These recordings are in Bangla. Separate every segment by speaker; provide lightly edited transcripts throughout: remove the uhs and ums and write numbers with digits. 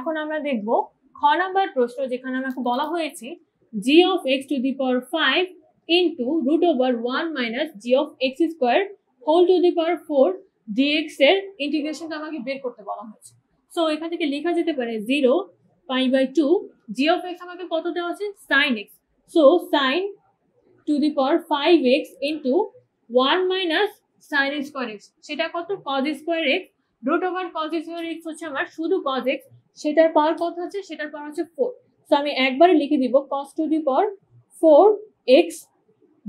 Speaker 1: এখন আমরা দেখব খ নাম্বার প্রশ্ন, যেখানে আমাকে বলা হয়েছে g of x to the power 5 into root over 1 minus g of x square whole to the power 4 dx এর ইন্টিগ্রেশনটা আমাকে বের করতে বলা হয়েছে। সো এখান থেকে লেখা যেতে পারে 0 pi by 2 g of x আমাকে কত দেওয়া আছে sin x, so sin to the power 5x into 1 minus sin square x, সেটা কত cos square x root over cos square x হচ্ছে আমার শুধু cos x, সেটার পাওয়ার কত হচ্ছে, সেটার পাওয়ার হচ্ছে 4। সো আমি একবারে লিখে দিব cos to the power 4x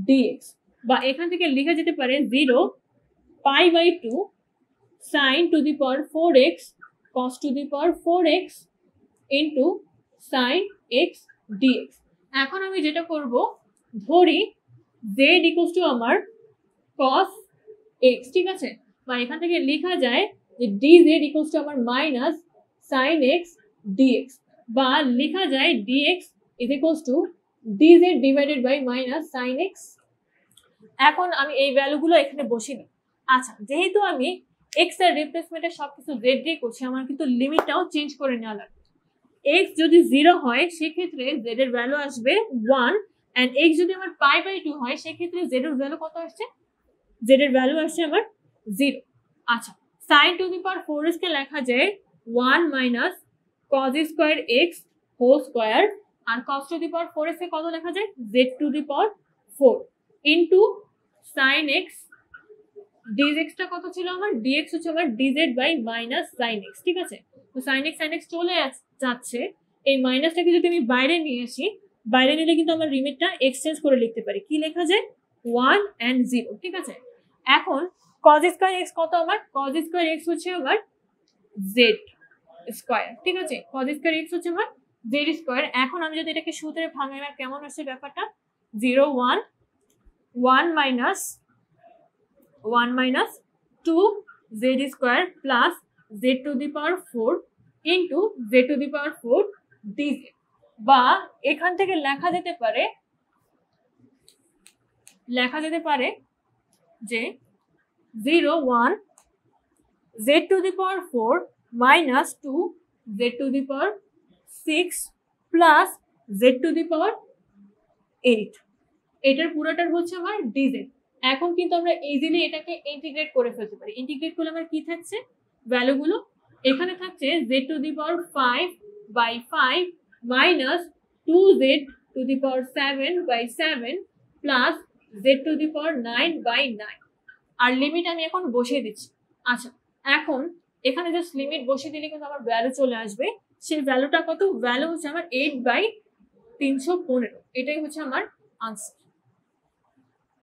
Speaker 1: dx, বা এখান থেকে লেখা যেতে পারে 0 pi by 2 sin to the power 4x cos to the power 4x into sin x dx। এখন আমি যেটা করব, ধরি z equals to আমার cos x, ঠিক আছে, বা এখান থেকে লেখা যায় যে dz equals to আমার মাইনাস sin x dx, বা লেখা যায় dx is equals to dz divided by minus sin x। এখন আমি এই ভ্যালুগুলো এখানে বসিয়ে দিই। আচ্ছা, যেহেতু আমি x এর রিপ্লেসমেন্টে সবকিছু z দিয়ে করছি, আমার কিন্তু লিমিটটাও চেঞ্জ করে নেওয়া লাগবে। x যদি 0 হয় সেক্ষেত্রে z এর ভ্যালু আসবে 1, এন্ড x যদি আমার পাই বাই 2 হয় সেক্ষেত্রে z এর ভ্যালু কত আসছে, z এর ভ্যালু আসছে আমার 0। আচ্ছা, sin to the power 4x কে লেখা যায় 1 minus cos square x whole square, R cos to the power 4x কে কত লেখা যায় z to the power 4 into sin x dx টা কত ছিল আমার, dx হচ্ছে আমার dz by minus sin x, ঠিক আছে। তো sin x চলে যাচ্ছে, এই মাইনাসটাকে যদি আমি বাইরে নিয়ে আসি, বাইরে নিলে কিন্তু আমার লিমিটটা এক্সচেঞ্জ করে লিখতে পারি, কি লেখা যায় 1 and 0, ঠিক আছে। এখন cos square x কত আমার, cos square x হচ্ছে আমার z স্কয়ার, ঠিক আছে, cos square x হচ্ছে আমার z স্কয়ার। এখন আমি যদি এটাকে সূত্রে ভাঙাই, আমার কেমন আসছে ব্যাপারটা, 0 1 1 minus 2 z square plus z to the power 4 into z to the power 4 dz, বা এখান থেকে লেখা যেতে পারে যে 0 1 z to the power 4 minus 2 z to the power 6 plus z to the power 8, এটার পুরোটার হচ্ছে আমার dz। এখন কিন্তু আমরা ইজিলি এটাকে ইন্টিগ্রেট করে ফেলতে পারি। ইন্টিগ্রেট করলে আমার কি থাকছে, ভ্যালুগুলো এখানে থাকছে z to the power 5 by 5 minus 2z to the power 7 by 7 plus z to the power 9 by 9, R limit আমি এখন বসিয়ে দিচ্ছি। আচ্ছা, এখন এখানে জাস্ট লিমিট বসিয়ে দিলে কিন্তু আমার ভ্যালু চলে আসবে। সেই ভ্যালুটা কত, ভ্যালু হচ্ছে আমার 8/315, এটাই হচ্ছে আমার আনসার।